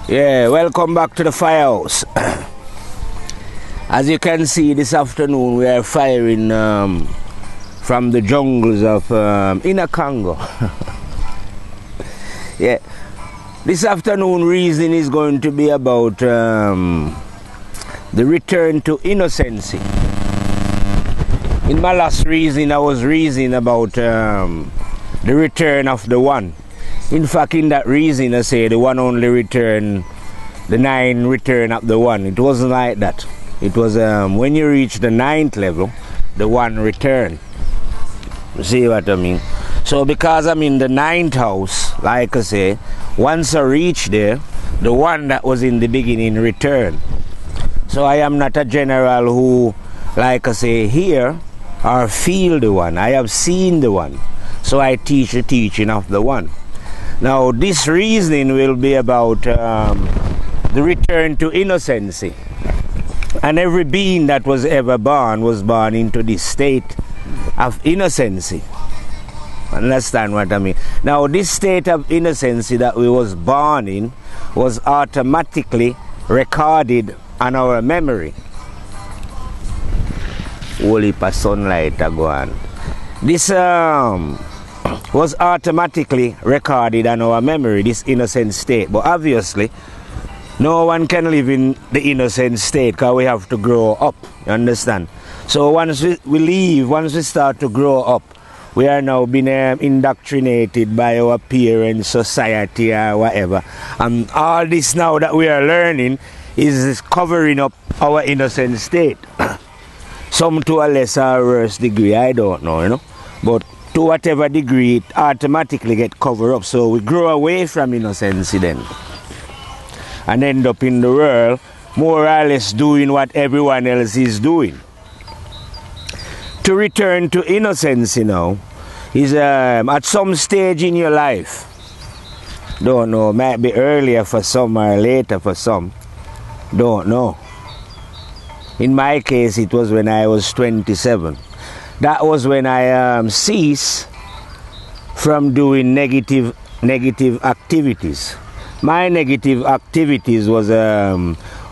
Yeah, welcome back to the firehouse. As you can see, this afternoon we are firing from the jungles of inner Congo. Yeah, this afternoon reason is going to be about the return to innocency. In my last reason, I was reasoning about the return of the one. In fact, in that reason, I say the one only return, the nine return of the one. It wasn't like that. It was when you reach the ninth level, the one return. You see what I mean? So because I'm in the ninth house, like I say, once I reach there, the one that was in the beginning return. So I am not a general who, like I say, hear or feel the one. I have seen the one. So I teach the teaching of the one. Now this reasoning will be about the return to innocency. And every being that was ever born was born into this state of innocency. Understand what I mean? Now this state of innocency that we was born in was automatically recorded on our memory. Holy pa sunlight a go on. This was automatically recorded on our memory, this innocent state. But obviously, no one can live in the innocent state because we have to grow up, you understand? So once we leave, once we start to grow up, we are now being indoctrinated by our parents, society or whatever. And all this now that we are learning is covering up our innocent state. Some to a lesser or worse degree, I don't know, you know. But to whatever degree, it automatically get covered up. So we grow away from innocency then. And end up in the world more or less doing what everyone else is doing. To return to innocency now is at some stage in your life. Don't know, might be earlier for some or later for some. Don't know. In my case, it was when I was 27. That was when I ceased from doing negative activities. My negative activities was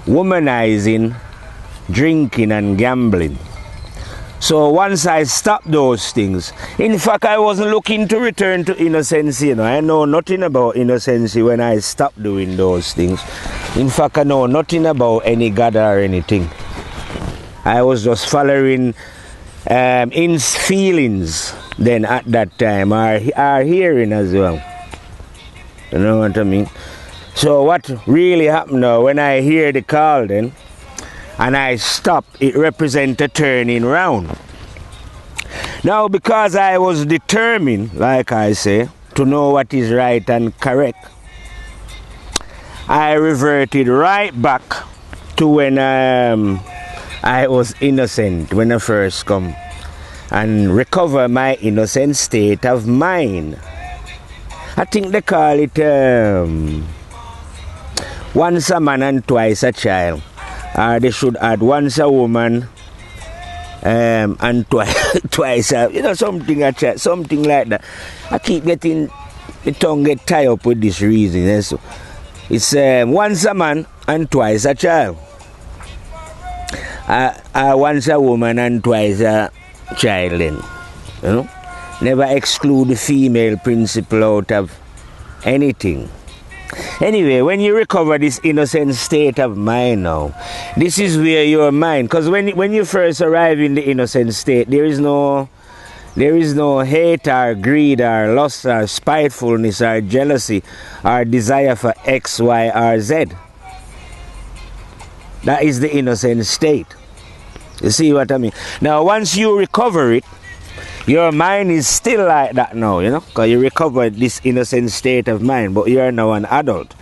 womanizing, drinking and gambling. So once I stopped those things, in fact I wasn't looking to return to innocency, you know. I know nothing about innocency when I stopped doing those things. In fact I know nothing about any God or anything. I was just following in feelings then at that time, or hearing as well. You know what I mean? So what really happened now, when I hear the call then, and I stop, it represents a turning round. Now because I was determined, like I say, to know what is right and correct, I reverted right back to when I was innocent, when I first come, and recover my innocent state of mind. I think they call it once a man and twice a child. Or they should add once a woman and twice a, you know, something a child, something like that. I keep getting the tongue get tied up with this reason. So it's once a man and twice a child. Once a woman and twice a child then, you know. Never exclude the female principle out of anything. Anyway, when you recover this innocent state of mind now, this is where your mind, because when you first arrive in the innocent state, there is no hate or greed or lust or spitefulness or jealousy or desire for X, Y or Z. That is the innocent state. You see what I mean? Now once you recover it, your mind is still like that now, you know, because you recovered this innocent state of mind, but you are now an adult.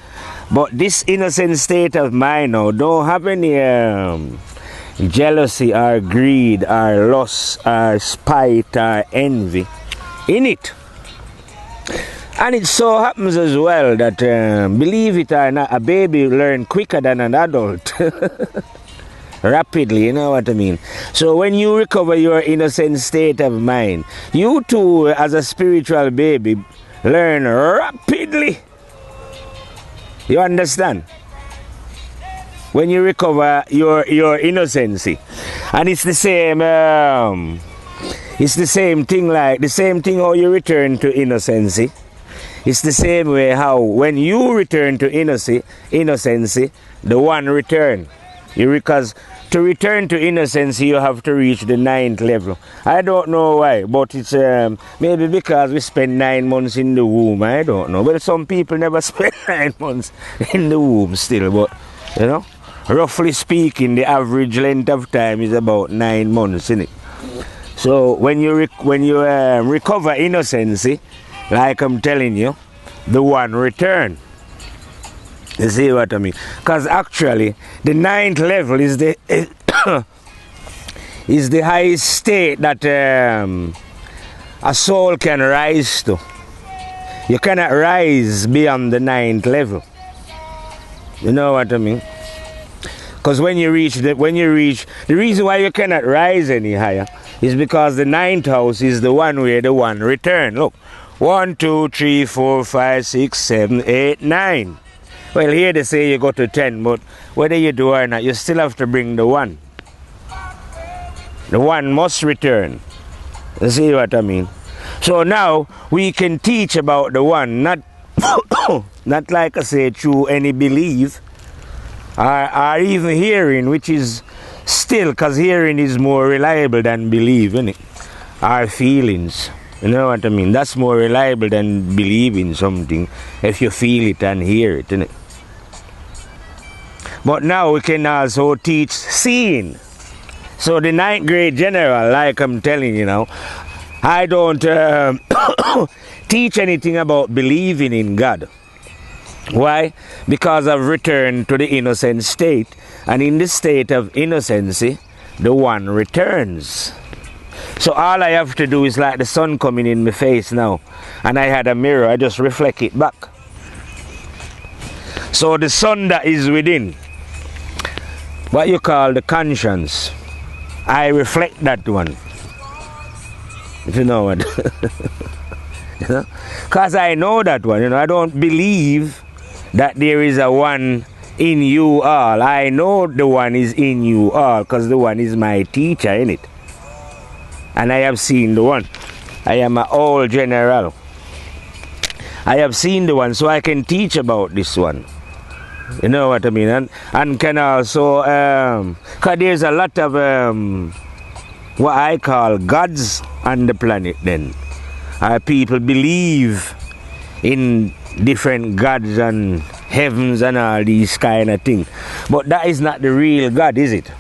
But this innocent state of mind now don't have any jealousy or greed or lust or spite or envy in it. And it so happens as well that, believe it or not, a baby learns quicker than an adult. Rapidly, you know what I mean? So when you recover your innocent state of mind, you too, as a spiritual baby, learn rapidly. You understand? when you recover your innocency. And it's the same thing, like the same thing how you return to innocency. It's the same way how when you return to innocency, the one return. Because to return to innocency, you have to reach the 9th level. I don't know why, but it's maybe because we spend 9 months in the womb. I don't know. Well, some people never spend 9 months in the womb still, but you know, roughly speaking, the average length of time is about 9 months, isn't it? So when you recover innocency, like I'm telling you, the one return. You see what I mean? Because actually, the 9th level is the is the highest state that a soul can rise to. You cannot rise beyond the 9th level. You know what I mean? Because when you reach the reason why you cannot rise any higher is because the 9th house is the one where the one return. Look, 1, 2, 3, 4, 5, 6, 7, 8, 9. Well, here they say you go to 10, but whether you do or not, you still have to bring the 1. The 1 must return. You see what I mean? So now we can teach about the 1, not not like I say through any belief or even hearing, which is still, because hearing is more reliable than belief, isn't it? Our feelings. You know what I mean? That's more reliable than believing something if you feel it and hear it, isn't it? But now we can also teach seeing. So the 9th grade general, like I'm telling you now, I don't teach anything about believing in God. Why? Because I've returned to the innocent state, and in the state of innocency, the one returns. So all I have to do is like the sun coming in my face now, and I had a mirror, I just reflect it back. So the sun that is within, what you call the conscience, I reflect that one. If you know what. You know? Because I know that one, you know, I don't believe that there is a one in you all. I know the one is in you all because the one is my teacher, innit? And I have seen the one. I am an old general. I have seen the one, so I can teach about this one. You know what I mean? And can also, because there's a lot of what I call gods on the planet then. People believe in different gods and heavens and all these kind of things. But that is not the real God, is it?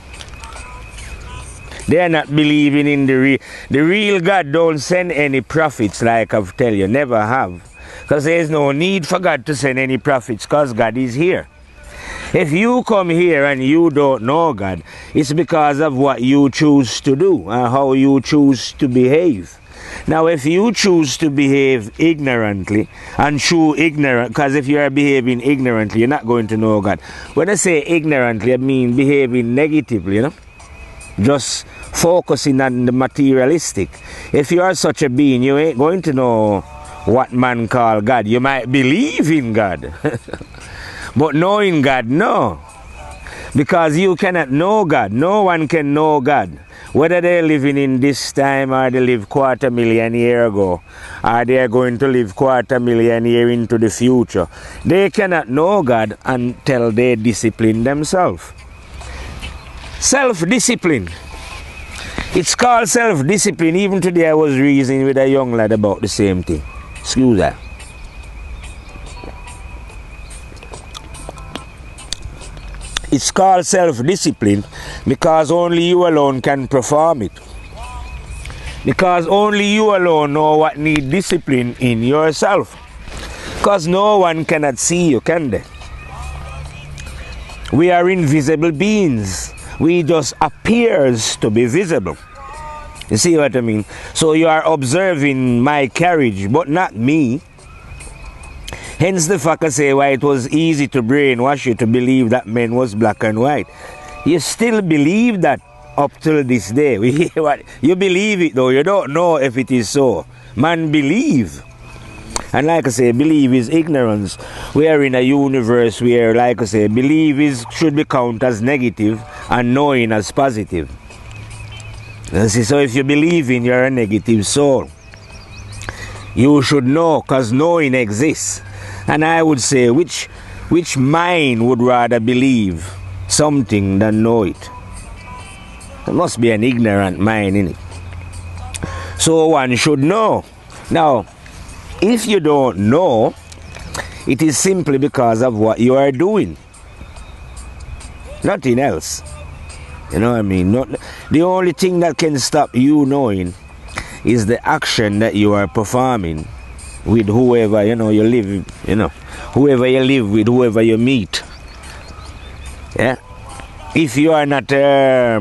They are not believing in the real God. Don't send any prophets, like I've tell you, never have. Because there's no need for God to send any prophets, because God is here. If you come here and you don't know God, it's because of what you choose to do and how you choose to behave. Now, if you choose to behave ignorantly and through ignorance, because if you are behaving ignorantly, you're not going to know God. When I say ignorantly, I mean behaving negatively, you know? Just focusing on the materialistic. If you are such a being, you ain't going to know what man call God. You might believe in God. But knowing God, no. Because you cannot know God. No one can know God. Whether they're living in this time or they live 250,000 years ago, or they are going to live 250,000 years into the future, they cannot know God until they discipline themselves. Self-discipline. It's called self-discipline. Even today I was reasoning with a young lad about the same thing. Excuse that. It's called self-discipline because only you alone can perform it. Because only you alone know what need discipline in yourself. Because no one cannot see you, can they? We are invisible beings. We just appears to be visible. You see what I mean? So you are observing my carriage, but not me. Hence the fact I say why it was easy to brainwash you to believe that men was black and white. You still believe that up till this day. You believe it though, you don't know if it is so. Man believe. And like I say, believe is ignorance. We are in a universe where, like I say, believe is should be counted as negative and knowing as positive. You see, so if you believe in, you're a negative soul. You should know, because knowing exists. And I would say, which mind would rather believe something than know it? There must be an ignorant mind in it. So one should know. Now, if you don't know, it is simply because of what you are doing. Nothing else. You know what I mean? The only thing that can stop you knowing is the action that you are performing with whoever, you live, whoever you live with, whoever you meet. Yeah? If you are not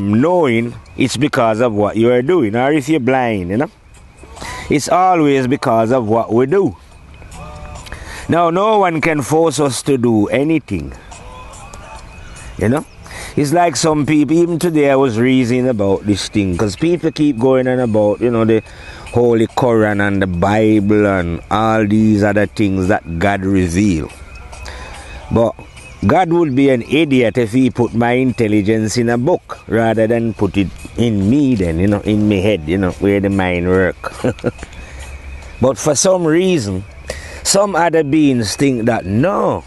knowing, it's because of what you are doing. Or if you're blind, it's always because of what we do. Now, no one can force us to do anything. It's like some people, even today I was reasoning about this thing, because people keep going on about, the Holy Quran and the Bible and all these other things that God revealed. But God would be an idiot if he put my intelligence in a book rather than put it in me then, in my head, where the mind work. But for some reason, some other beings think that no,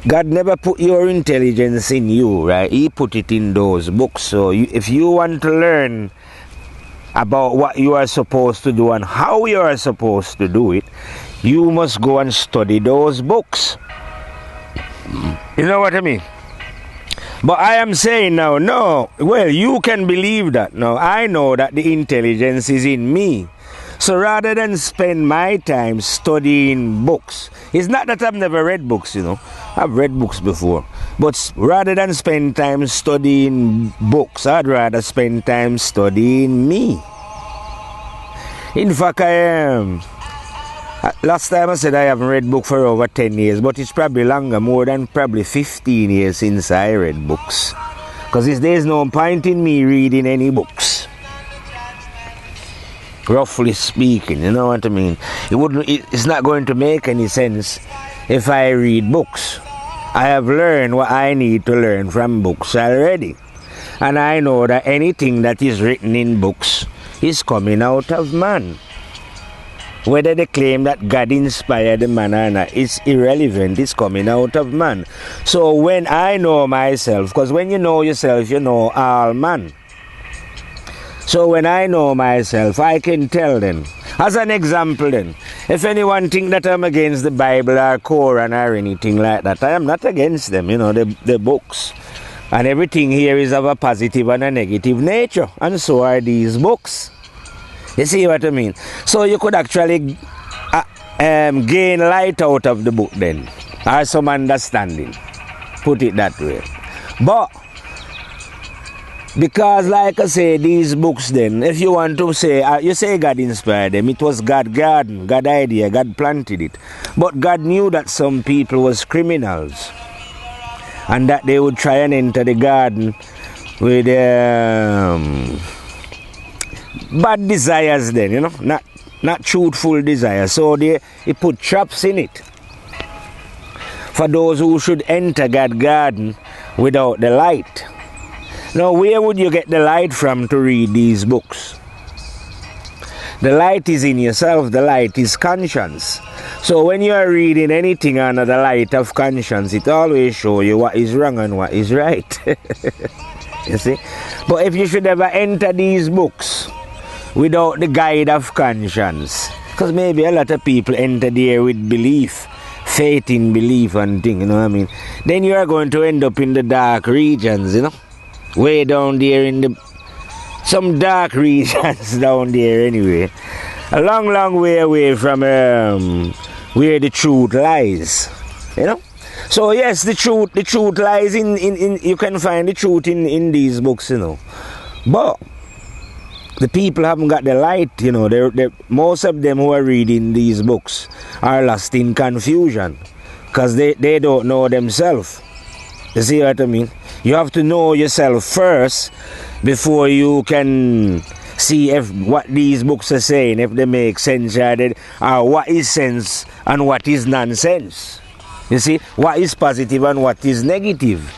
God never put your intelligence in you, right? He put it in those books. So if you want to learn about what you are supposed to do and how you are supposed to do it, you must go and study those books. You know what I mean? But I am saying now, no, well, you can believe that. Now, I know that the intelligence is in me. So rather than spend my time studying books, it's not that I've never read books, I've read books before. But rather than spend time studying books, I'd rather spend time studying me. In fact, last time I said I haven't read book for over 10 years, but it's probably longer, more than probably 15 years since I read books. Because there's no point in me reading any books. Roughly speaking, you know what I mean? It's not going to make any sense if I read books. I have learned what I need to learn from books already. And I know that anything that is written in books is coming out of man. Whether they claim that God inspired the man or not, it's irrelevant. It's coming out of man. So when I know myself, because when you know yourself, you know all man. So when I know myself, I can tell them. As an example then, if anyone think that I'm against the Bible or Quran or anything like that, I am not against them, the books. And everything here is of a positive and a negative nature. And so are these books. You see what I mean? So you could actually gain light out of the book then. Or some understanding. Put it that way. But because, like I say, these books then, if you want to say, you say God inspired them, it was God garden, God idea, God planted it. But God knew that some people was criminals. And that they would try and enter the garden with bad desires then, not truthful desires. So he put traps in it. For those who should enter God's garden without the light. Now, where would you get the light from to read these books? The light is in yourself. The light is conscience. So when you are reading anything under the light of conscience, it always shows you what is wrong and what is right. You see? But if you should ever enter these books without the guide of conscience, because maybe a lot of people enter there with belief, faith in belief and things, then you are going to end up in the dark regions, way down there in some dark regions down there anyway. A long, long way away from where the truth lies. So yes, the truth lies in you can find the truth in these books, But the people haven't got the light, most of them who are reading these books are lost in confusion. Because they don't know themselves. You see what I mean? You have to know yourself first before you can see if what these books are saying, if they make sense, or what is sense and what is nonsense. You see, what is positive and what is negative.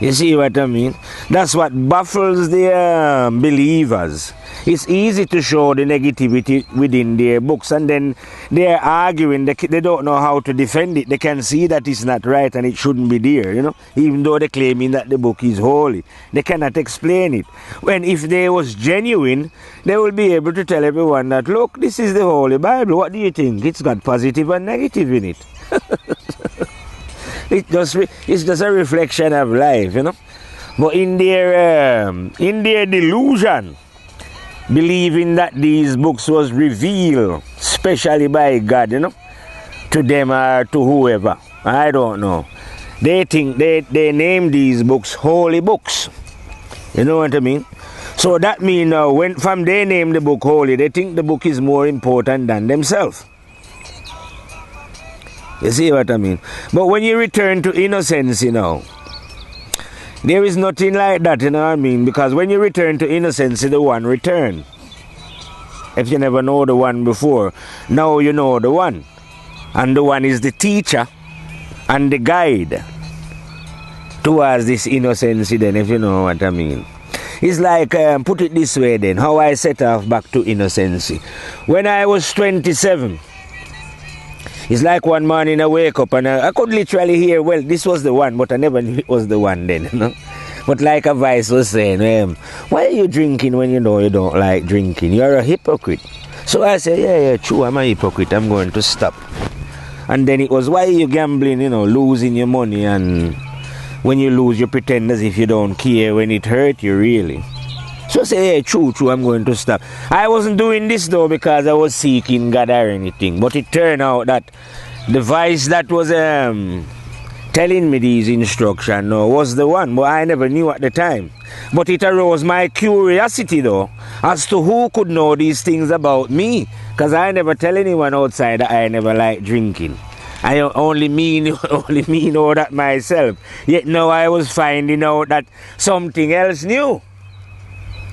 You see what I mean? That's what baffles the believers. It's easy to show the negativity within their books, and then they're arguing. They don't know how to defend it. They can see that it's not right and it shouldn't be there, you know, even though they're claiming that the book is holy. They cannot explain it. When if they was genuine, they will be able to tell everyone that, look, this is the Holy Bible. What do you think? It's got positive and negative in it. It's just a reflection of life, you know. But in their delusion, believing that these books was revealed specially by God, you know, to them or to whoever, I don't know. They think they name these books holy books. You know what I mean? So that means now when from they name the book holy, they think the book is more important than themselves. You see what I mean? But when you return to innocence, you know, there is nothing like that, you know what I mean? Because when you return to innocence, the one return. If you never know the one before, now you know the one. And the one is the teacher and the guide towards this innocence then, if you know what I mean. It's like, put it this way then, how I set off back to innocence. When I was 27, it's like one morning I wake up and I could literally hear, well, this was the one, but I never knew it was the one then, you know. But like a voice was saying, why are you drinking when you know you don't like drinking? You're a hypocrite. So I said, yeah, true, I'm a hypocrite, I'm going to stop. And then it was, why are you gambling, you know, losing your money, and when you lose you pretend as if you don't care when it hurt you really. So I said, yeah, true, I'm going to stop. I wasn't doing this though because I was seeking God or anything. But it turned out that the voice that was telling me these instructions was the one. But I never knew at the time. But it arose my curiosity though, as to who could know these things about me. Because I never tell anyone outside that I never like drinking. I only me know that myself. Yet now I was finding out that something else new.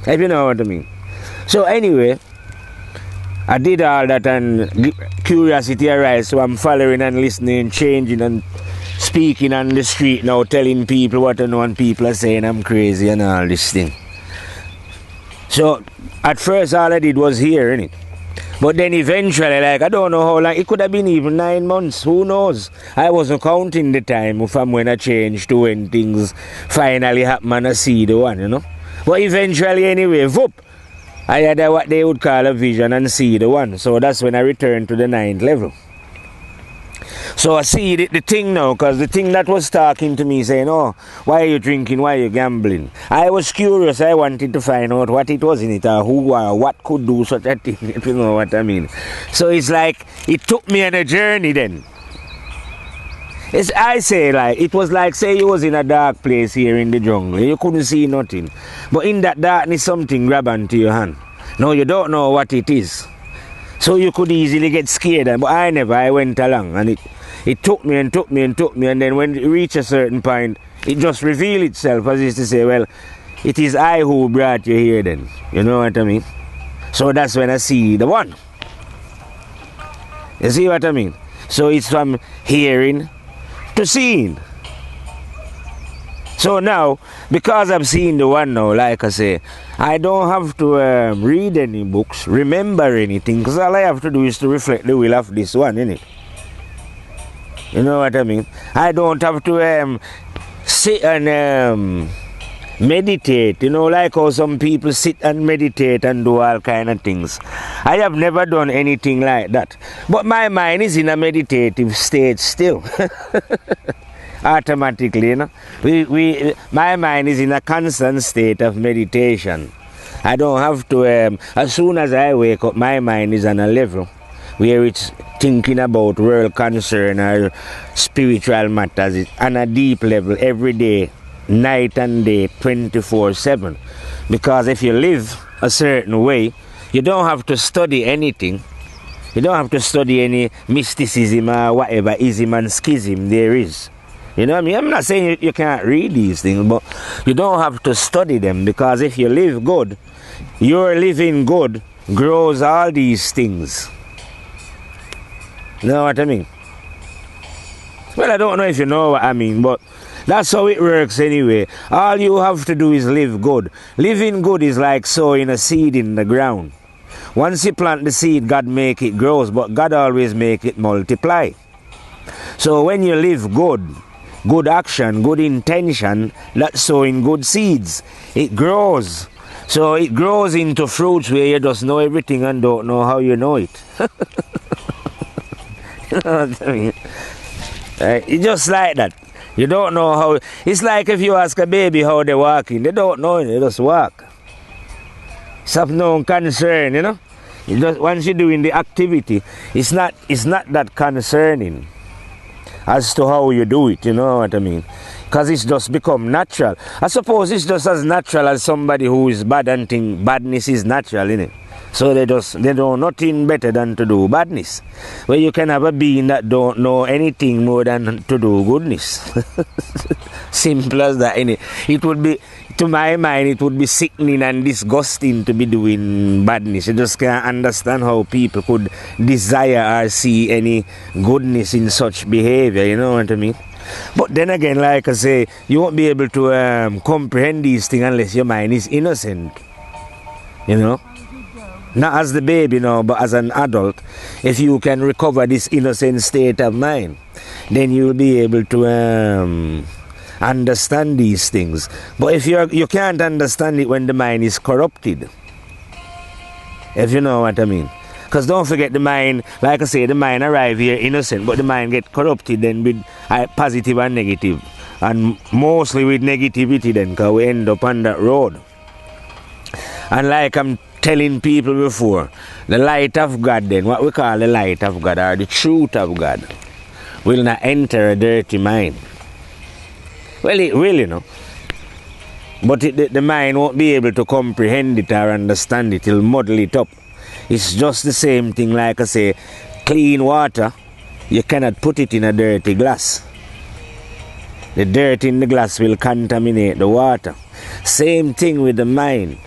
If you know what I mean. So anyway, I did all that and curiosity arose, so I'm following and listening, changing and speaking on the street now, telling people what I know, and people are saying I'm crazy and all this thing. So at first all I did was hear, innit? But then eventually, like, I don't know how long, it could have been even 9 months, who knows? I wasn't counting the time from when I changed to when things finally happen and I see the one, you know. But eventually anyway, whoop, I had what they would call a vision and see the one. So that's when I returned to the 9th level. So I see the thing now, because the thing that was talking to me saying, oh, why are you drinking, why are you gambling? I was curious, I wanted to find out what it was in it, or who or what could do such a thing, if you know what I mean. So it's like, it took me on a journey then. I say, like, it was like, say you was in a dark place here in the jungle, you couldn't see nothing. But in that darkness, something grabbed onto your hand. Now you don't know what it is. So you could easily get scared, but I never, I went along, and it took me and took me and took me, and then when it reached a certain point, it just revealed itself, as is to say, well, it is I who brought you here then. You know what I mean? So that's when I see the one. You see what I mean? So it's from hearing to seeing. So now, because I've seen the one now, like I say, I don't have to read any books, remember anything, because all I have to do is to reflect the will of this one, innit? You know what I mean? I don't have to sit and meditate, you know, like how some people sit and meditate and do all kind of things. I have never done anything like that. But my mind is in a meditative state still. Automatically, you know. My mind is in a constant state of meditation. I don't have to, as soon as I wake up, my mind is on a level where it's thinking about world concern or spiritual matters. It's on a deep level every day, night and day, 24/7. Because if you live a certain way, you don't have to study anything. You don't have to study any mysticism or whatever ism and schism there is. You know what I mean? I'm not saying you can't read these things, but you don't have to study them, because if you live good, your living good grows all these things. You know what I mean? Well, I don't know if you know what I mean, but that's how it works anyway. All you have to do is live good. Living good is like sowing a seed in the ground. Once you plant the seed, God make it grow, but God always make it multiply. So when you live good, good action, good intention, that's sowing good seeds. It grows. So it grows into fruits where you just know everything and don't know how you know it. You know what I mean? It's just like that. You don't know how. It's like if you ask a baby how they're walking, they don't know it, they just walk. It's of no concern, you know. You just, once you're doing the activity, it's not that concerning as to how you do it, you know what I mean? Because it's just become natural. I suppose it's just as natural as somebody who is bad and think badness is natural, innit? So they know nothing better than to do badness. Well, you can have a being that don't know anything more than to do goodness. Simple as that, innit? It would be, to my mind, it would be sickening and disgusting to be doing badness. You just can't understand how people could desire or see any goodness in such behavior, you know what I mean? But then again, like I say, you won't be able to comprehend these things unless your mind is innocent, you know? Not as the baby now, but as an adult. If you can recover this innocent state of mind, then you'll be able to understand these things. But if you can't understand it when the mind is corrupted, if you know what I mean. Because don't forget, the mind, like I say, the mind arrive here innocent, but the mind get corrupted then with positive and negative. And mostly with negativity then, because we end up on that road. And like I'm telling people before, the light of God then, what we call the light of God or the truth of God, will not enter a dirty mind. Well, it will, you know. But the mind won't be able to comprehend it or understand it. It'll muddle it up. It's just the same thing, like I say, clean water, you cannot put it in a dirty glass. The dirt in the glass will contaminate the water. Same thing with the mind.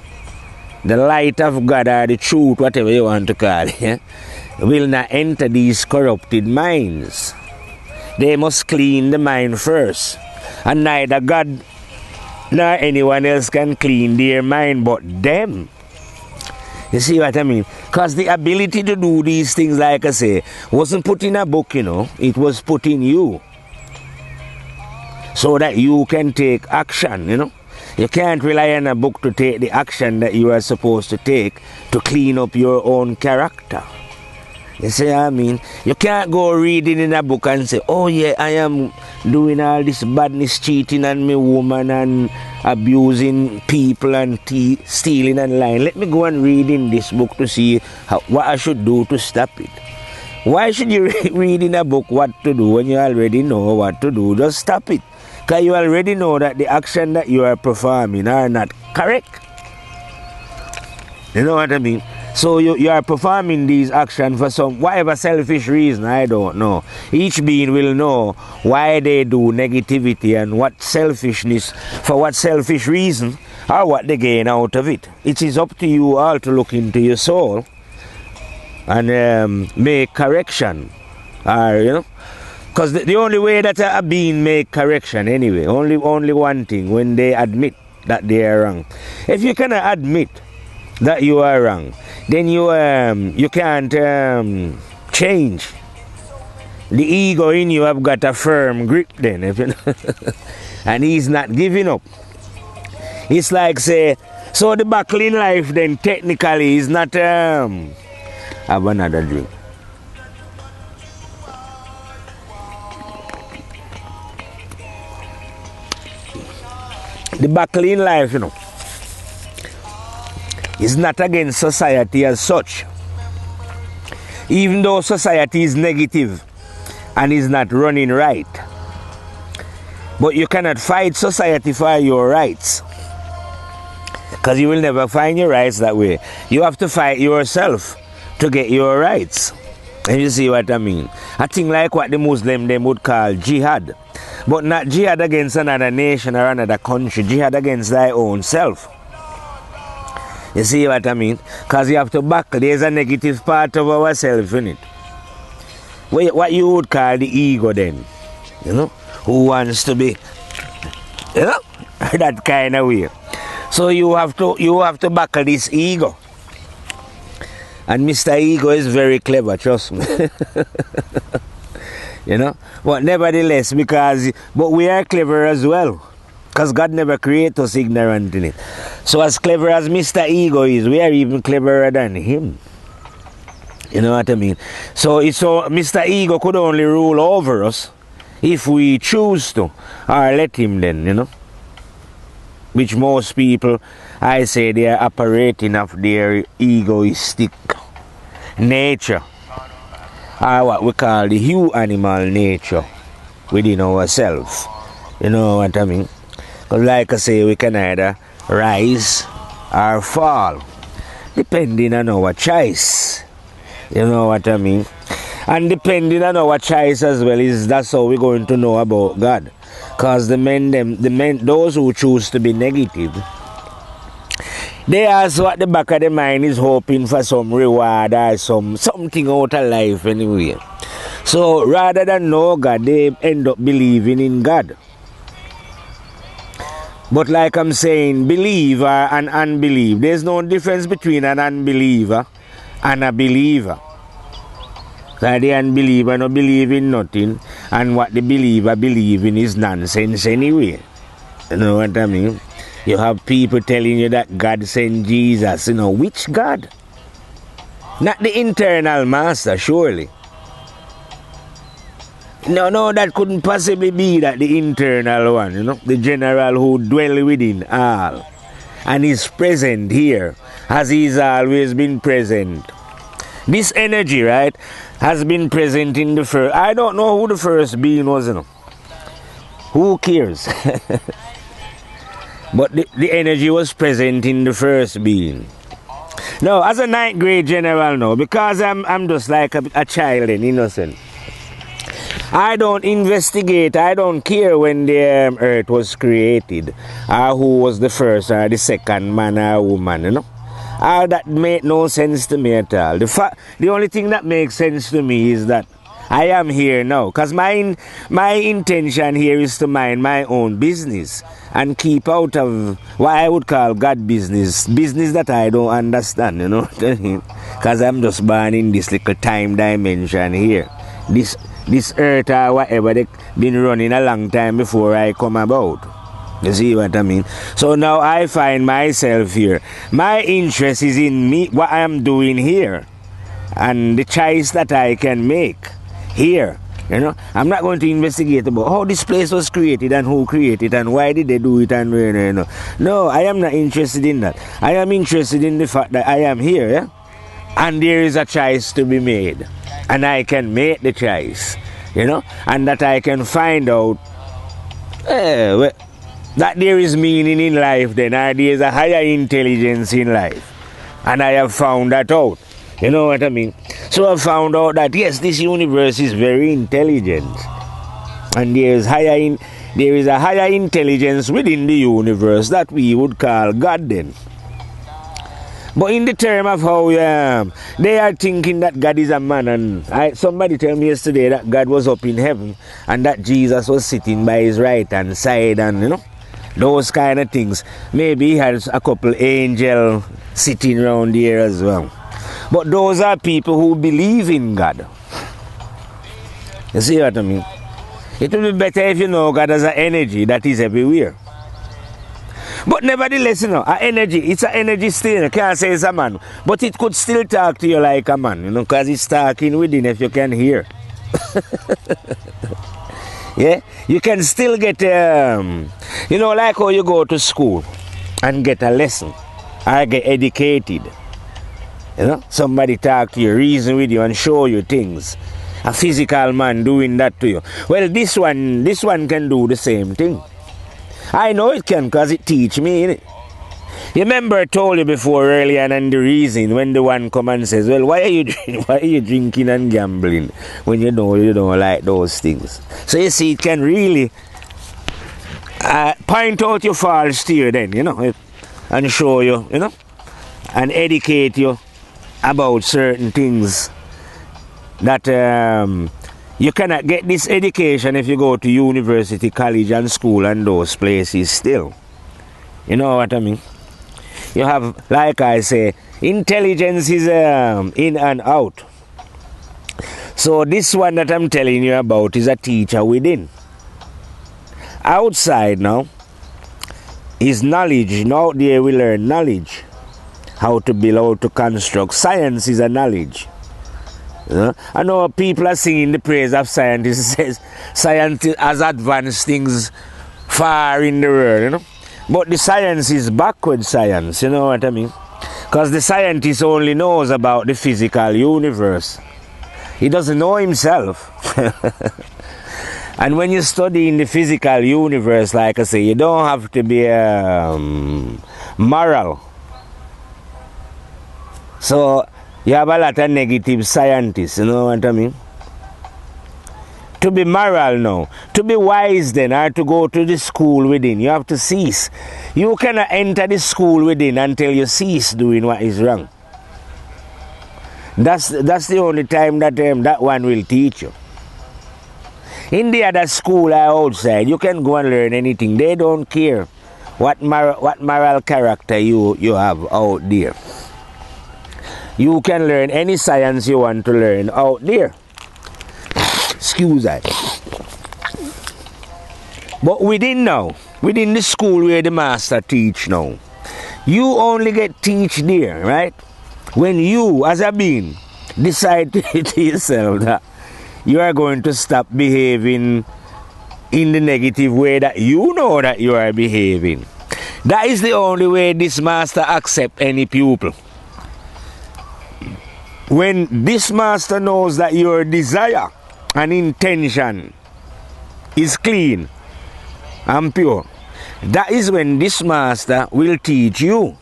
The light of God or the truth, whatever you want to call it, will not enter these corrupted minds. They must clean the mind first. And neither God nor anyone else can clean their mind but them. You see what I mean? Because the ability to do these things, like I say, wasn't put in a book, you know. It was put in you. So that you can take action, you know. You can't rely on a book to take the action that you are supposed to take to clean up your own character. You see what I mean? You can't go reading in a book and say, oh yeah, I am doing all this badness, cheating on me woman and abusing people and stealing and lying. Let me go and read in this book to see what I should do to stop it. Why should you read in a book what to do when you already know what to do? Just stop it. Because you already know that the action that you are performing are not correct. You know what I mean? So you are performing these actions for some, whatever selfish reason, I don't know. Each being will know why they do negativity and what selfishness, for what selfish reason, or what they gain out of it. It is up to you all to look into your soul and make correction. Or, you know, because the only way that a being make correction anyway, only one thing, when they admit that they are wrong. If you cannot admit that you are wrong, then you can't change. The ego in you have got a firm grip then, if you know. And he's not giving up. It's like say, so the battle in life then technically is not have another drink. The battle in life, you know, is not against society as such. Even though society is negative and is not running right. But you cannot fight society for your rights. Because you will never find your rights that way. You have to fight yourself to get your rights. And you see what I mean? A thing like what the Muslim them would call jihad. But not jihad against another nation or another country. Jihad against thy own self. You see what I mean? Because you have to buckle. There's a negative part of ourselves in it. What you would call the ego then. You know? Who wants to be, you know, that kind of way. So you have to buckle this ego. And Mr. Ego is very clever, trust me. You know? But nevertheless, but we are clever as well. Because God never created us ignorant in it. So as clever as Mr. Ego is, we are even cleverer than him. You know what I mean? So Mr. Ego could only rule over us if we choose to, or let him then, you know. Which most people, I say, they are operating of their egoistic nature, or what we call the hue animal nature within ourselves. You know what I mean? Because like I say, we can either rise or fall, depending on our choice. You know what I mean? And depending on our choice as well, that's how we're going to know about God. Because those who choose to be negative, they also at the back of the mind is hoping for some reward or something out of life anyway. So rather than know God, they end up believing in God. But like I'm saying, believer and unbelief, there's no difference between an unbeliever and a believer. That the unbeliever no believe in nothing, and what the believer believe in is nonsense anyway. You know what I mean? You have people telling you that God sent Jesus. You know, which God? Not the internal master, surely. No, that couldn't possibly be that the internal one, you know, the general who dwell within all and is present here as he's always been present. This energy, right, has been present in the first. I don't know who the first being was, you know. Who cares? But the energy was present in the first being. Now, as a ninth grade general now, because I'm just like a child and innocent, I don't investigate, I don't care when the earth was created, or who was the first or the second man or woman, you know. That made no sense to me at all. The only thing that makes sense to me is that I am here now, because my intention here is to mind my own business and keep out of what I would call God business that I don't understand, you know, because I'm just born in this little time dimension here. This earth or whatever, they been running a long time before I come about. You see what I mean? So now I find myself here. My interest is in me, what I am doing here, and the choice that I can make here. You know, I'm not going to investigate about how this place was created and who created and why did they do it and where, you know. No, I am not interested in that. I am interested in the fact that I am here, yeah? And there is a choice to be made, and I can make the choice, you know, and that I can find out that there is meaning in life then, or there is a higher intelligence in life. And I have found that out. You know what I mean? So I found out that yes, this universe is very intelligent. And there is a higher intelligence within the universe that we would call God then. But in the term of how they are thinking that God is a man, and somebody told me yesterday that God was up in heaven and that Jesus was sitting by his right hand side, and you know, those kind of things. Maybe he has a couple angels sitting around here as well. But those are people who believe in God. You see what I mean? It would be better if you know God as an energy that is everywhere. But nevertheless, you know, an energy, it's an energy still. You can't say it's a man. But it could still talk to you like a man, you know, because it's talking within if you can hear. Yeah? You can still get, you know, like how you go to school and get a lesson or get educated. You know, somebody talk to you, reason with you and show you things. A physical man doing that to you. Well, this one can do the same thing. I know it can because it teach me, innit? You remember I told you before earlier and the reason when the one come and says, well, why are you drinking and gambling when you don't like those things? So you see, it can really point out your false steer then, and show you, and educate you about certain things that you cannot get this education if you go to university, college and school and those places still. You know what I mean? You have, like I say, intelligence is in and out. So this one that I'm telling you about is a teacher within. Outside now is knowledge. Now there we learn knowledge. How to build, how to construct. Science is a knowledge. I know people are singing the praise of scientists. It says science has advanced things far in the world, But the science is backward science, you know what I mean? Because the scientist only knows about the physical universe. He doesn't know himself. And when you study in the physical universe, like I say, you don't have to be moral. So you have a lot of negative scientists, you know what I mean? To be moral now, to be wise then, or to go to the school within, you have to cease. You cannot enter the school within until you cease doing what is wrong. That's the only time that that one will teach you. In the other school or outside, you can go and learn anything. They don't care what moral character you have out there. You can learn any science you want to learn out there. Excuse that. But within the school where the master teach now, you only get teach there, right? When you, as a being, decide to yourself that you are going to stop behaving in the negative way that you know that you are behaving. That is the only way this master accept any pupil. When this master knows that your desire and intention is clean and pure, that is when this master will teach you.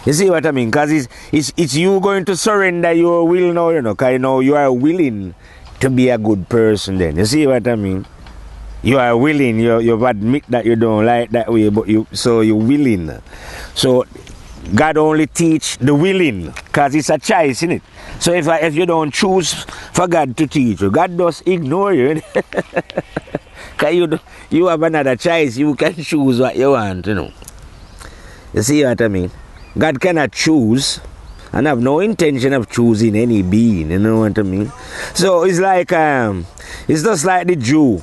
You see what I mean? Because it's you going to surrender your will now, because you are willing to be a good person then. You see what I mean? You are willing, you've admit that you don't like that way, but you're willing. So God only teach the willing, because it's a choice, isn't it? So if you don't choose for God to teach you, God does ignore you. Because you have another choice, you can choose what you want, You see what I mean? God cannot choose and have no intention of choosing any being, you know what I mean? So it's like, it's just like the Jew.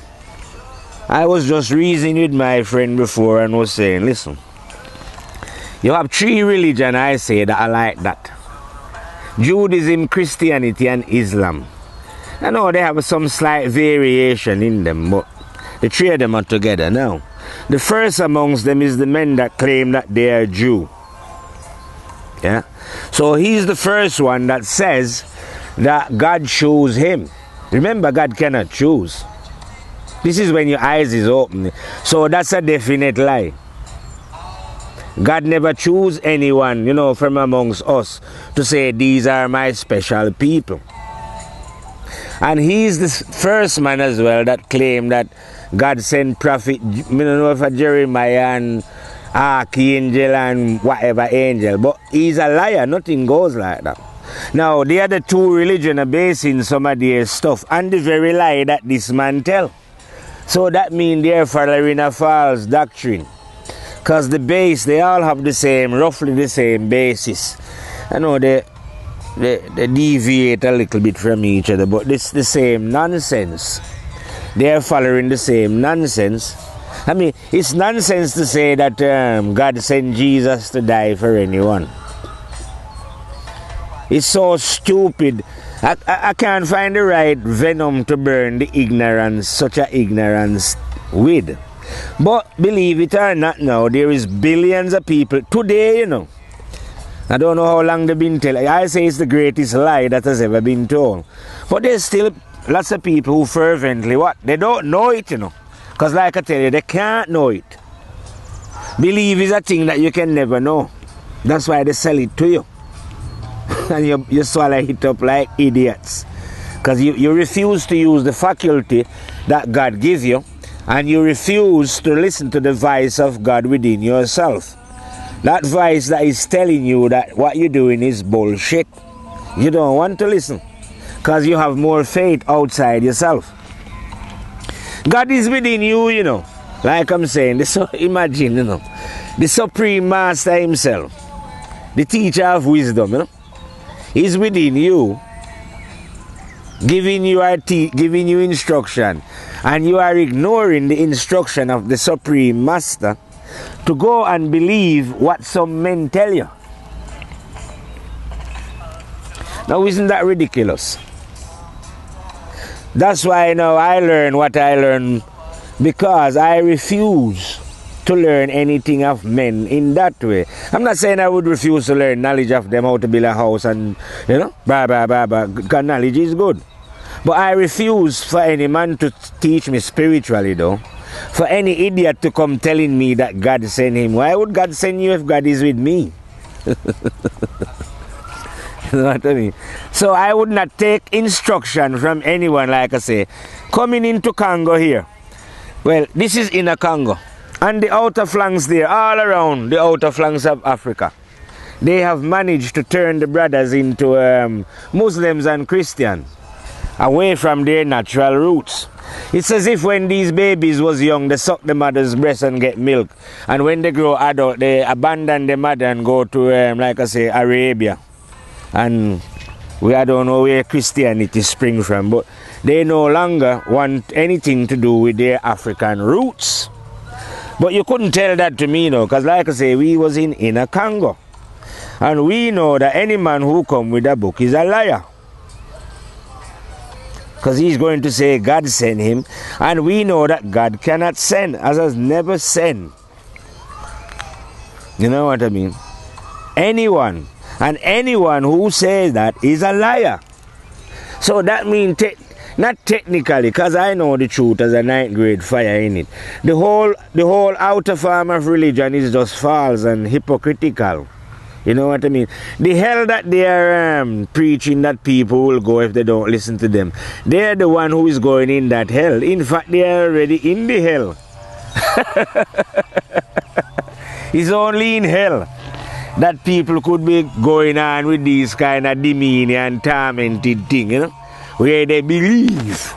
I was just reasoning with my friend before and was saying, listen, you have three religions, I say, that I like that. Judaism, Christianity, and Islam. I know they have some slight variation in them, but the three of them are together now. The first amongst them is the men that claim that they are Jew. Yeah? So he's the first one that says that God chose him. Remember, God cannot choose. This is when your eyes is open. So that's a definite lie. God never chose anyone, from amongst us to say these are my special people. And he's the first man as well that claimed that God sent prophet, I don't know if Jeremiah and archangel and whatever angel, but he's a liar. Nothing goes like that. Now the other two religions are based in some of their stuff and the very lie that this man tell. So that means they're following a false doctrine, because the base, they all have the same, roughly the same basis. I know they deviate a little bit from each other, but it's the same nonsense. They're following the same nonsense. I mean, it's nonsense to say that God sent Jesus to die for anyone. It's so stupid. I can't find the right venom to burn the ignorance, such a ignorance with. But believe it or not now, there is billions of people today, I don't know how long they've been telling. I say it's the greatest lie that has ever been told. But there's still lots of people who fervently, they don't know it, Because like I tell you, they can't know it. Believe is a thing that you can never know. That's why they sell it to you. And you swallow it up like idiots. Because you refuse to use the faculty that God gives you, and you refuse to listen to the voice of God within yourself. That voice that is telling you that what you're doing is bullshit. You don't want to listen because you have more faith outside yourself. God is within you, you know. Like I'm saying, imagine, you know, the Supreme Master himself, the teacher of wisdom, you know, is within you, giving you instruction, and you are ignoring the instruction of the Supreme Master to go and believe what some men tell you. Now, isn't that ridiculous? That's why now I learn what I learn, because I refuse to learn anything of men in that way. I'm not saying I would refuse to learn knowledge of them, how to build a house and, you know, blah, blah, blah, blah, because knowledge is good. But I refuse for any man to teach me spiritually, though. For any idiot to come telling me that God sent him. Why would God send you if God is with me? You know what I mean? So I would not take instruction from anyone, like I say. Coming into Congo here. Well, this is inner Congo. And the outer flanks there, all around the outer flanks of Africa, they have managed to turn the brothers into Muslims and Christians, away from their natural roots. It's as if when these babies was young, they suck the mother's breast and get milk. And when they grow adult, they abandon the mother and go to, like I say, Arabia. And I don't know where Christianity springs from, but they no longer want anything to do with their African roots. But you couldn't tell that to me, though, because like I say, we was in inner Congo. And we know that any man who come with a book is a liar. Because he's going to say God sent him. And we know that God cannot send, as has never sent. You know what I mean? Anyone. And anyone who says that is a liar. So that means, not technically, because I know the truth as a 9th grade fire in it. The whole outer form of religion is just false and hypocritical. You know what I mean? The hell that they are preaching that people will go if they don't listen to them. They're the one who is going in that hell. In fact, they are already in the hell. It's only in hell that people could be going on with these kind of demeaning and tormented thing, you know, where they believe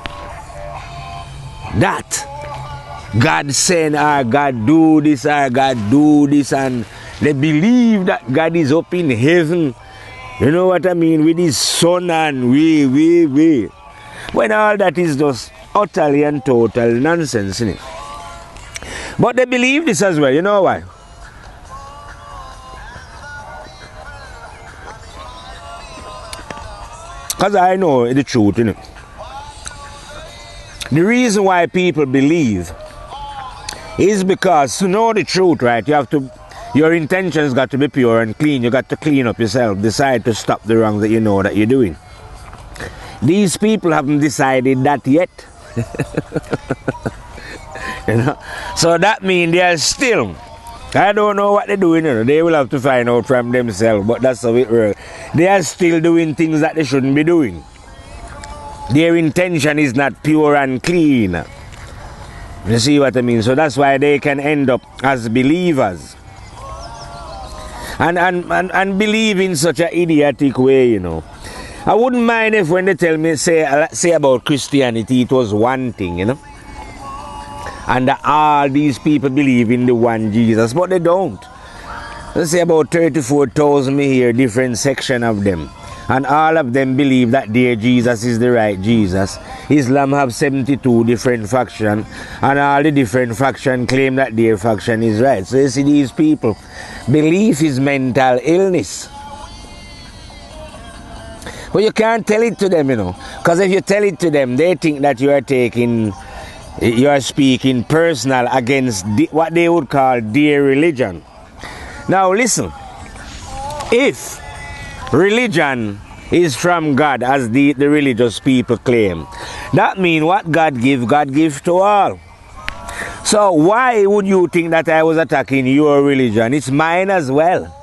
that God send or God do this or God do this, and they believe that God is up in heaven, you know what I mean, with his son and we. When all that is just utterly and total nonsense, isn't it? But they believe this as well, you know why? Because I know the truth, you know. The reason why people believe is because to know the truth, right, your intentions got to be pure and clean. You got to clean up yourself, decide to stop the wrong that you know that you're doing. These people haven't decided that yet. You know? So that means they are still, I don't know what they're doing, you know. They will have to find out from themselves, but that's how it works. They are still doing things that they shouldn't be doing. Their intention is not pure and clean. You see what I mean? So that's why they can end up as believers. And believe in such an idiotic way, you know. I wouldn't mind if when they tell me, say about Christianity, it was one thing, you know. And all these people believe in the one Jesus, but they don't. Let's say about 34,000 me hear different section of them. And all of them believe that their Jesus is the right Jesus. Islam have 72 different factions, and all the different factions claim that their faction is right. So you see, these people, belief is mental illness. But you can't tell it to them, you know. Because if you tell it to them, they think that you are speaking personal against what they would call their religion. Now listen, if religion is from God, as the religious people claim, that means what God give to all. So why would you think that I was attacking your religion? It's mine as well.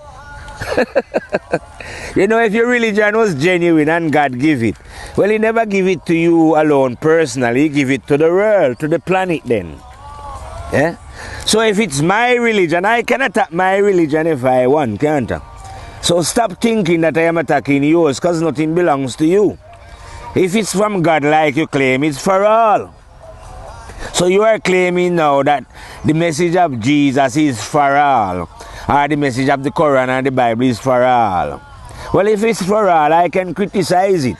You know, if your religion was genuine and God give it, well, He never give it to you alone personally. He give it to the world, to the planet then. Yeah? So if it's my religion, I can attack my religion if I want, can't I? So stop thinking that I am attacking yours, because nothing belongs to you. If it's from God like you claim, it's for all. So you are claiming now that the message of Jesus is for all, or the message of the Quran and the Bible is for all. Well, if it's for all, I can criticize it,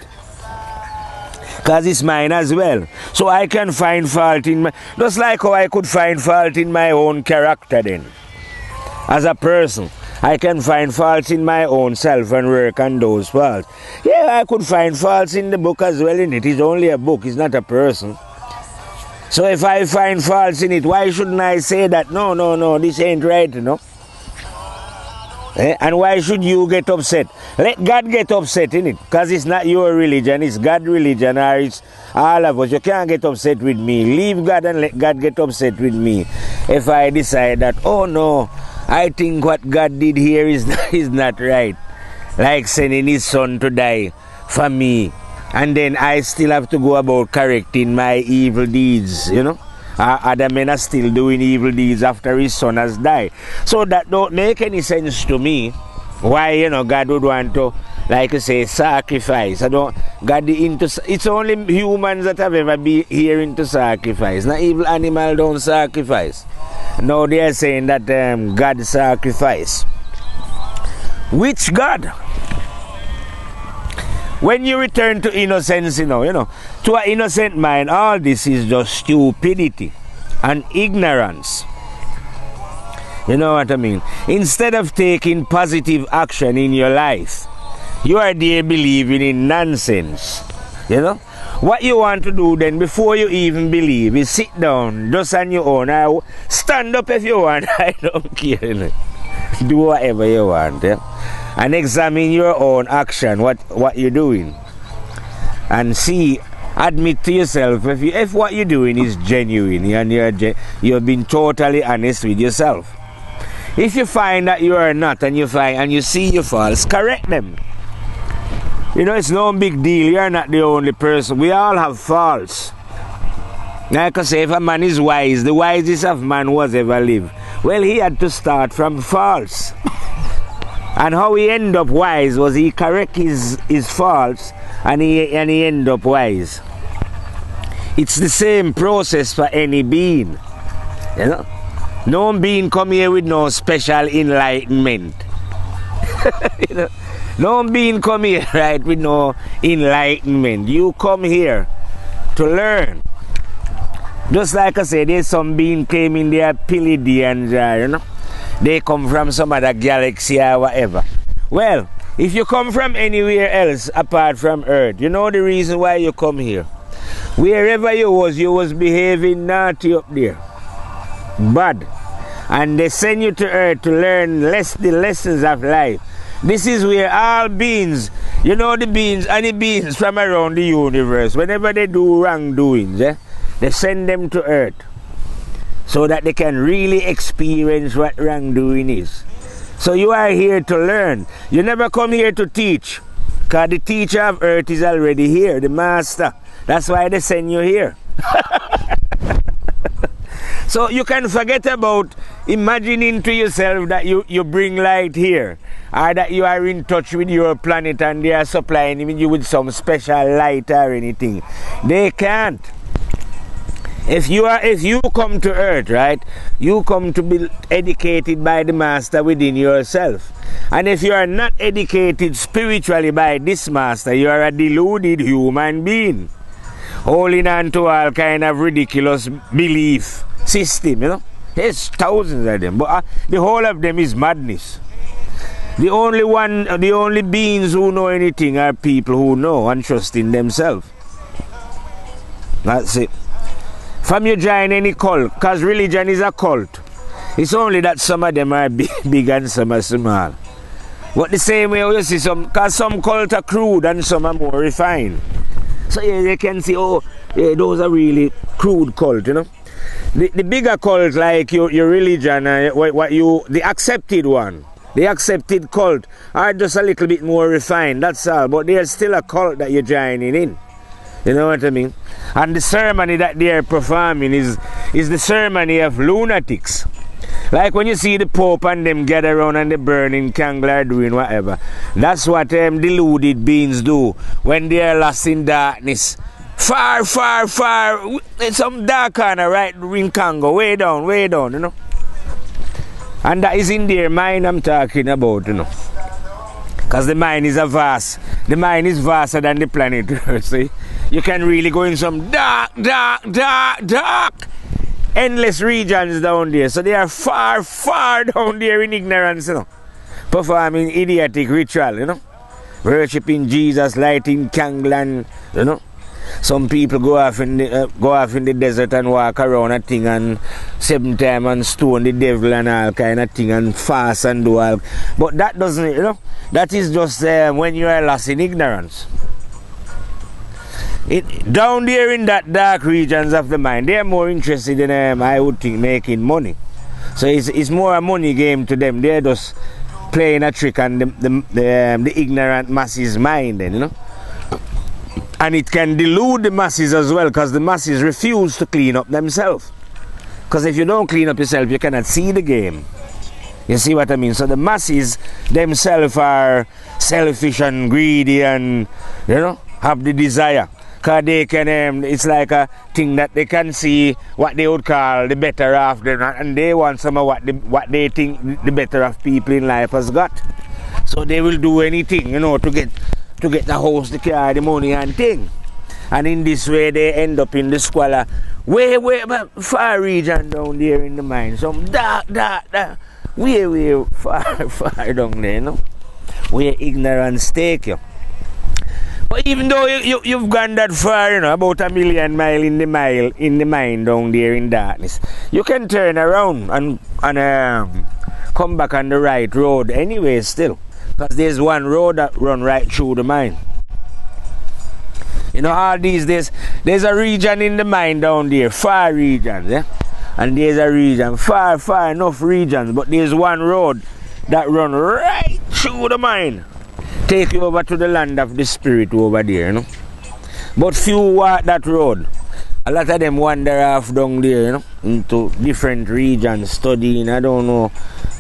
because it's mine as well. So I can find fault in my... Just like how I could find fault in my own character then. As a person, I can find faults in my own self and work on those faults. Yeah, I could find faults in the book as well, in it. It's only a book, it's not a person. So if I find faults in it, why shouldn't I say that, no, this ain't right, you know? And why should you get upset? Let God get upset in it, because it's not your religion, it's God's religion, or it's all of us. You can't get upset with me. Leave God and let God get upset with me. If I decide that, oh no, I think what God did here is not right. Like sending His Son to die for me. And then I still have to go about correcting my evil deeds, you know. Other men are still doing evil deeds after His Son has died. So that don't make any sense to me. Why, you know, God would want to, like you say, sacrifice. It's only humans that have ever been here into sacrifice. Not evil animal don't sacrifice. Now they are saying that God sacrifice. Which God? When you return to innocence, you know, to an innocent mind, all this is just stupidity and ignorance. You know what I mean? Instead of taking positive action in your life, you are there believing in nonsense. You know? What you want to do then, before you even believe, is sit down just on your own. Stand up if you want. I don't care. You know? Do whatever you want. Yeah? And examine your own action, what you're doing. And see, admit to yourself if what you're doing is genuine and you're being totally honest with yourself. If you find that you are not, and you see your faults, correct them. You know, it's no big deal. You're not the only person. We all have faults. Like I say, if a man is wise, the wisest of man who has ever lived, well, he had to start from faults. And how he ended up wise was he correct his faults, and he ended up wise. It's the same process for any being. You know? No being come here with no special enlightenment. You know? No being come here, right, with no enlightenment. You come here to learn. Just like I said, there's some being claiming they are Pleiadians, you know. They come from some other galaxy or whatever. Well, if you come from anywhere else apart from Earth, you know the reason why you come here. Wherever you was behaving naughty up there. Bad. And they send you to Earth to learn the lessons of life. This is where all beings, you know the beings, any beings from around the universe, whenever they do wrongdoings, they send them to Earth so that they can really experience what wrongdoing is. So you are here to learn. You never come here to teach, because the teacher of Earth is already here, the master. That's why they send you here. So you can forget about imagining to yourself that you bring light here, or that you are in touch with your planet and they are supplying you with some special light or anything. They can't. If you come to Earth, right, you come to be educated by the master within yourself. And if you are not educated spiritually by this master, you are a deluded human being, holding on to all kind of ridiculous belief system, you know. There's thousands of them, but the whole of them is madness. The only beings who know anything are people who know and trust in themselves. That's it. From you join any cult, because religion is a cult. It's only that some of them are big and some are small. But the same way you see because some cults are crude and some are more refined. So yeah, you can see, oh, yeah, those are really crude cults, you know. the bigger cult, like your religion, the accepted one, the accepted cult, are just a little bit more refined, that's all. But there's still a cult that you're joining in. You know what I mean? And the ceremony that they're performing is the ceremony of lunatics. Like when you see the Pope and them gather around and they burning candle or doing whatever. That's what deluded beings do when they are lost in darkness. Far, far, far. It's some dark corner right in Congo. Way down, you know. And that is in their mind I'm talking about, you know. Because the mind is the mind is vaster than the planet Earth, see? You can really go in some dark, endless regions down there. So they are far, far down there in ignorance, you know. Performing idiotic ritual, you know. Worshipping Jesus, lighting candle and, you know. Some people go off in the desert and walk around a thing and 7 times and stone the devil and all kind of thing and fast and do all. But that doesn't, you know, that is just when you are lost in ignorance. Down there in that dark regions of the mind, they are more interested in, I would think, making money. So it's more a money game to them. They're just playing a trick on the ignorant masses' mind, then, you know. And it can delude the masses as well, because the masses refuse to clean up themselves. Because if you don't clean up yourself, you cannot see the game. You see what I mean? So the masses themselves are selfish and greedy and, you know, have the desire. Because they can, it's like a thing that they can see what they would call the better off them, and they want some of what they think the better off people in life has got. So they will do anything, you know, to get the house, the car, the money and thing. And in this way they end up in the squalor way far region down there in the mind. Some dark, way far down there, you know. Where ignorance take you. But even though you've gone that far, you know, about 1,000,000 miles in the mind down there in darkness, you can turn around and come back on the right road anyway still. Because there's one road that run right through the mind. You know, all these days, there's a region in the mind down there, far regions, yeah? And there's a region, far enough regions, but there's one road that run right through the mind. Take you over to the land of the spirit over there, you know. But few walk that road. A lot of them wander off down there, you know, into different regions, studying, I don't know,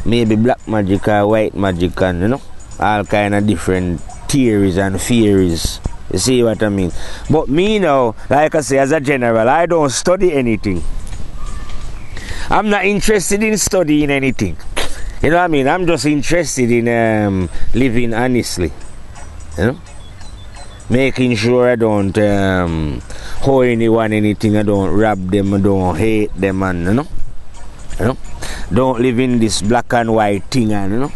maybe black magic or white magic and, you know, all kind of different theories and theories. You see what I mean? But me now, like I say, as a general, I don't study anything. I'm not interested in studying anything. You know what I mean? I'm just interested in living honestly. You know? Making sure I don't owe anyone anything, I don't rob them, I don't hate them, and you know? Don't live in this black and white thing, and you know?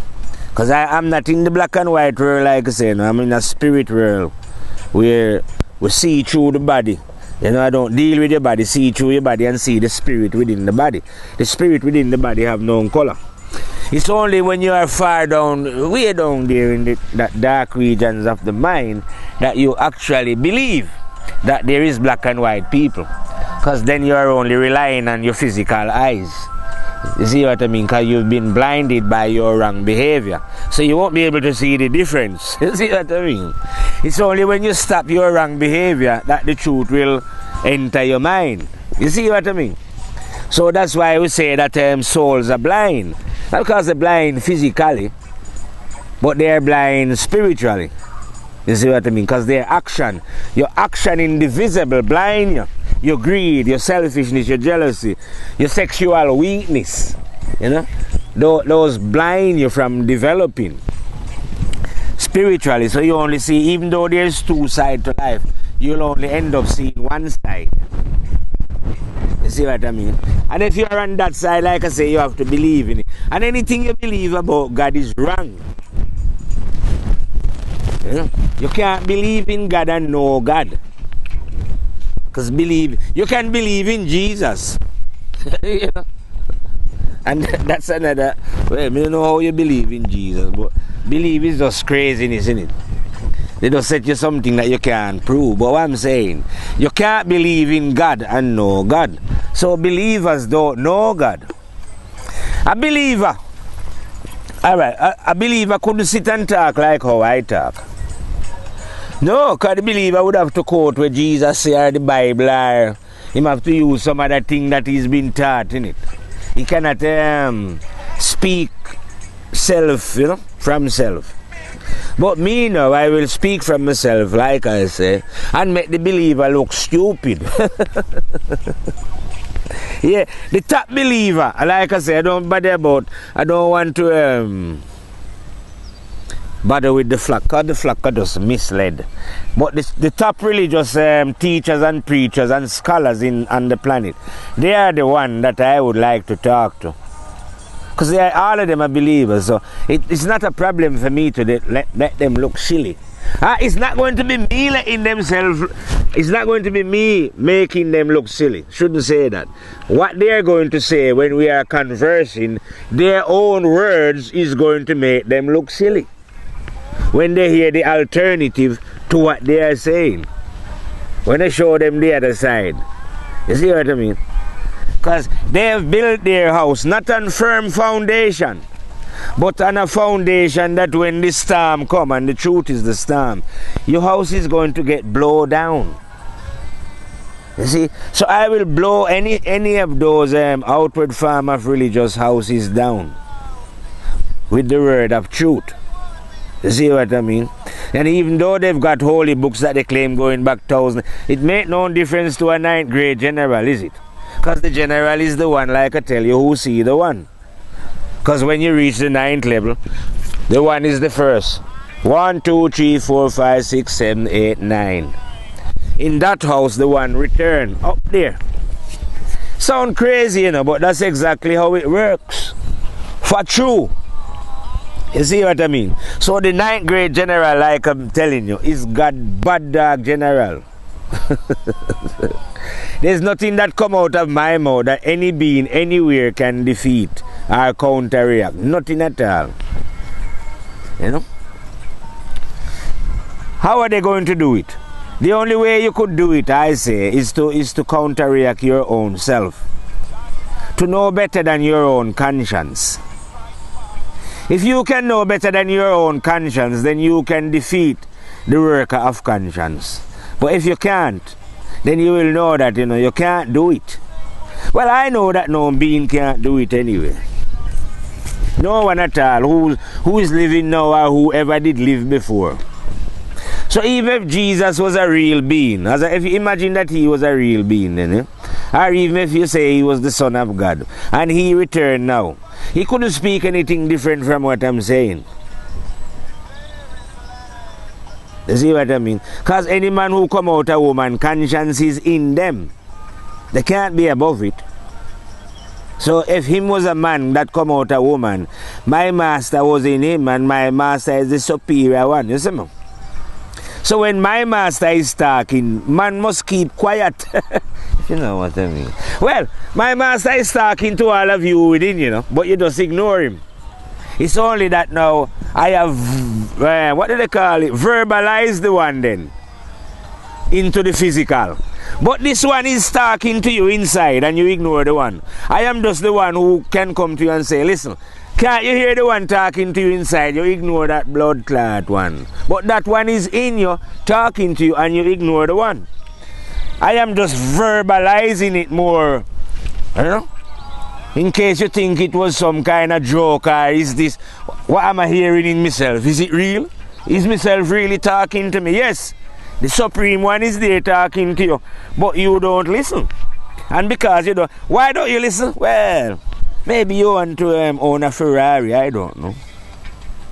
Because I'm not in the black and white world, like I say, you know? I'm in a spirit world where we see through the body. You know, I don't deal with your body, see through your body and see the spirit within the body. The spirit within the body have no color. It's only when you are far down, way down there in that dark regions of the mind, that you actually believe that there is black and white people. Because then you are only relying on your physical eyes. You see what I mean? Because you've been blinded by your wrong behavior. So you won't be able to see the difference. You see what I mean? It's only when you stop your wrong behavior that the truth will enter your mind. You see what I mean? So that's why we say that souls are blind. Not because they're blind physically, but they're blind spiritually. You see what I mean? Because their action, your action in the visible blind you. Your greed, your selfishness, your jealousy, your sexual weakness, you know, those blind you from developing spiritually. So you only see, even though there's two sides to life, you'll only end up seeing one side. You see what I mean? And if you're on that side, like I say, you have to believe in it. And anything you believe about God is wrong. You know? You can't believe in God and know God. Because you can believe in Jesus. You know? And that's another, well, I don't know how you believe in Jesus, but believe is just craziness, isn't it? They just set you something that you can't prove. But what I'm saying, you can't believe in God and know God. So believers don't know God. A believer, alright, a believer couldn't sit and talk like how I talk. No, because the believer would have to quote where Jesus say or the Bible, or him have to use some other thing that he's been taught in it. He cannot speak self, from self. But me now, I will speak from myself, like I say, and make the believer look stupid. Yeah, the top believer, like I say, I don't want to bother with the flock, because the flock are just misled. But the top religious teachers and preachers and scholars on the planet, they are the one that I would like to talk to. Because all of them are believers, so it's not a problem for me to let them look silly. It's not going to be me letting themselves, it's not going to be me making them look silly. Shouldn't say that. What they're going to say when we are conversing, their own words is going to make them look silly when they hear the alternative to what they are saying. When I show them the other side. You see what I mean? Because they have built their house not on firm foundation, but on a foundation that when the storm come, and the truth is the storm, your house is going to get blown down. You see? So I will blow any of those outward form of religious houses down with the word of truth. You see what I mean? And even though they've got holy books that they claim going back thousands, it make no difference to a 9th grade general, is it? Because the general is the one, like I tell you, who see the one. Because when you reach the 9th level, the one is the first. 1, 2, 3, 4, 5, 6, 7, 8, 9. In that house, the one return up there. Sound crazy, but that's exactly how it works. For true. You see what I mean? So the 9th grade general, like I'm telling you, is God bad dog general. There's nothing that come out of my mouth that any being anywhere can defeat or counteract. Nothing at all. How are they going to do it? The only way you could do it, I say, is to counteract your own self. To know better than your own conscience. If you can know better than your own conscience, then you can defeat the worker of conscience. But if you can't, then you will know that you can't do it. Well, I know that no being can't do it anyway. No one at all who is living now or whoever did live before. So even if Jesus was a real being, if you imagine that he was a real being, or even if you say he was the Son of God, and he returned now, he couldn't speak anything different from what I'm saying. You see what I mean? Because any man who come out a woman, conscience is in them. They can't be above it. So if him was a man that come out a woman, my master was in him, and my master is the superior one. You see me? So when my master is talking, man must keep quiet. You know what I mean? Well, my master is talking to all of you within, but you just ignore him. It's only that now I have, what do they call it? Verbalized the one then into the physical. But this one is talking to you inside and you ignore the one. I am just the one who can come to you and say, listen, can't you hear the one talking to you inside? You ignore that blood clot one. But that one is in you, talking to you, and you ignore the one. I am just verbalizing it more, in case you think it was some kind of joke, or is this, what am I hearing in myself? Is it real? Is myself really talking to me? Yes, the Supreme One is there talking to you, but you don't listen. And because you don't, why don't you listen? Well, maybe you want to own a Ferrari, I don't know.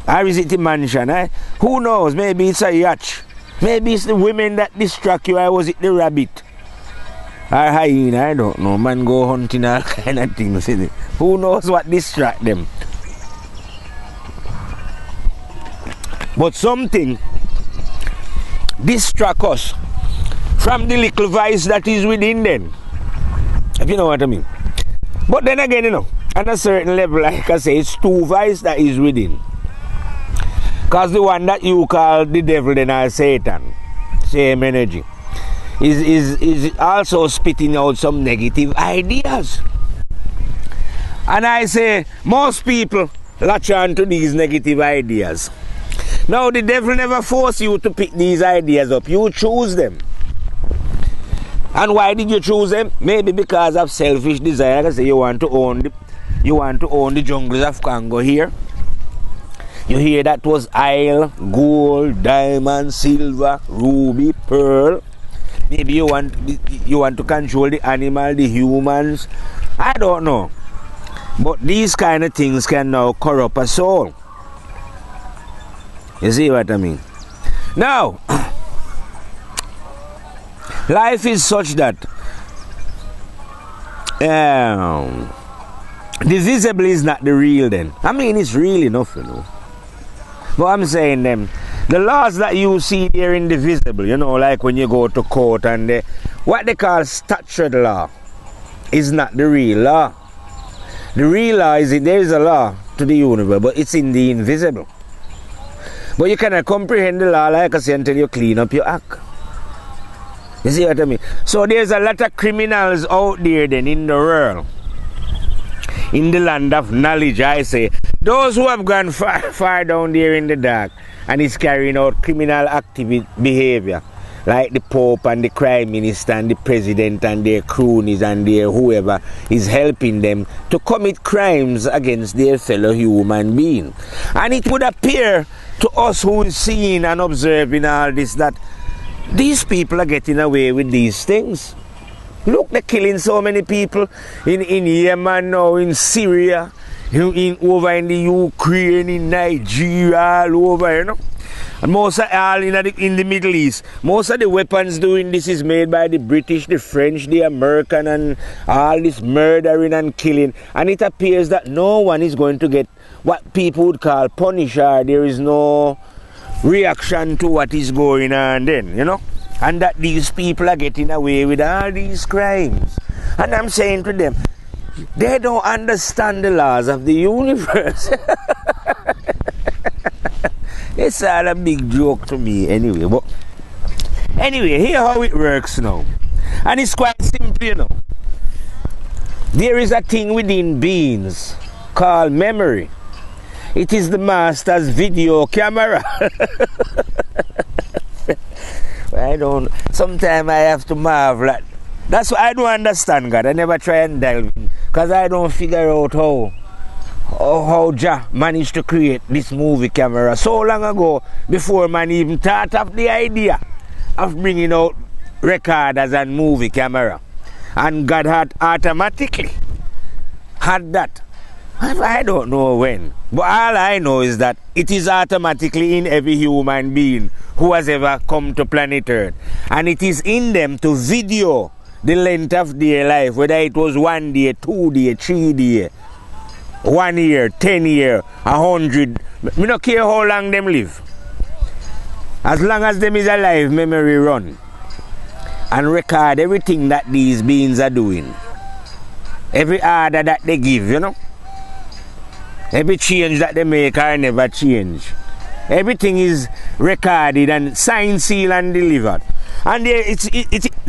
Or is it a mansion? Who knows? Maybe it's a yacht. Maybe it's the women that distract you, or was it the rabbit? Or hyena, I don't know. Man go hunting, all kind of things. Who knows what distract them? But something distract us from the little vice that is within them. If you know what I mean. But then again, at a certain level, like I say, it's two vice that is within. Because the one that you call the devil then are Satan, same energy. is also spitting out some negative ideas. And I say, most people latch on to these negative ideas. Now, the devil never force you to pick these ideas up. You choose them. And why did you choose them? Maybe because of selfish desire. Like I say, you want to own the jungles of Congo here. You hear that was oil, gold, diamond, silver, ruby, pearl. Maybe you want to control the animal, the humans. I don't know. But these kind of things can now corrupt a soul. You see what I mean? Now, life is such that the visible is not the real then. I mean, it's real enough, you know. But I'm saying the laws that you see there in the visible, you know, like when you go to court and what they call statute law is not the real law. The real law is there is a law to the universe, but it's in the invisible. But you cannot comprehend the law, like I say, until you clean up your act. You see what I mean? So there's a lot of criminals out there then in the world. In the land of knowledge, I say. Those who have gone far down there in the dark and is carrying out criminal behavior. Like the Pope and the Prime Minister and the President and their cronies and their whoever is helping them to commit crimes against their fellow human being. And it would appear to us who is seeing and observing all this that these people are getting away with these things. Look, they're killing so many people in Yemen now, in Syria, over in the Ukraine, in Nigeria, all over, you know. And most of all in the Middle East. Most of the weapons doing this is made by the British, the French, the American, and all this murdering and killing. And it appears that no one is going to get what people would call punish, or there is no reaction to what is going on then, you know. And that these people are getting away with all these crimes. And I'm saying to them, they don't understand the laws of the universe. It's all a big joke to me anyway. But anyway, here how it works now. And it's quite simple, you know. There is a thing within beings called memory. It is the master's video camera. Sometimes I have to marvel at. That's why I don't understand God. I never try and delve in. Because I don't figure out how Jah managed to create this movie camera so long ago, before man even thought of the idea of bringing out recorders and movie camera. And God had automatically had that. I don't know when. But all I know is that it is automatically in every human being who has ever come to planet Earth. And it is in them to video the length of their life, whether it was 1 day, 2 days, 3 days, 1 year, 10 years, 100. I don't care how long them live. As long as them is alive, memory run. And record everything that these beings are doing. Every order that they give, you know. Every change that they make or never change. Everything is recorded and signed, sealed and delivered. And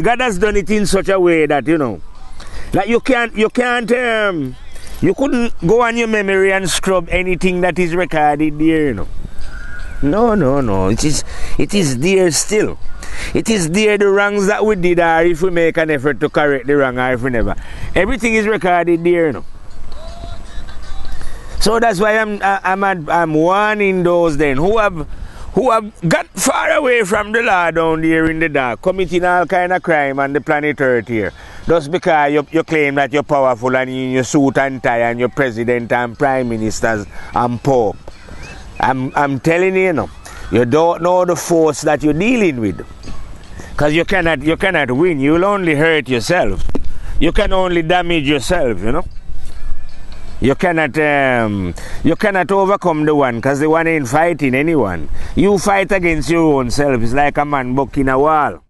God has done it in such a way that, you know, like you couldn't go on your memory and scrub anything that is recorded there, you know. No. It is there still. It is there, the wrongs that we did, or if we make an effort to correct the wrong, or if we never. Everything is recorded there, you know. So that's why I'm warning those then who have got far away from the law down there in the dark, committing all kind of crime on the planet Earth here. Just because you claim that you're powerful and in your suit and tie and you're president and prime ministers and pope. I'm telling you, you know, you don't know the force that you're dealing with. Because you cannot win. You'll only hurt yourself. You can only damage yourself, you know. You cannot overcome the one, because the one ain't fighting anyone. You fight against your own self. It's like a man bucking a wall.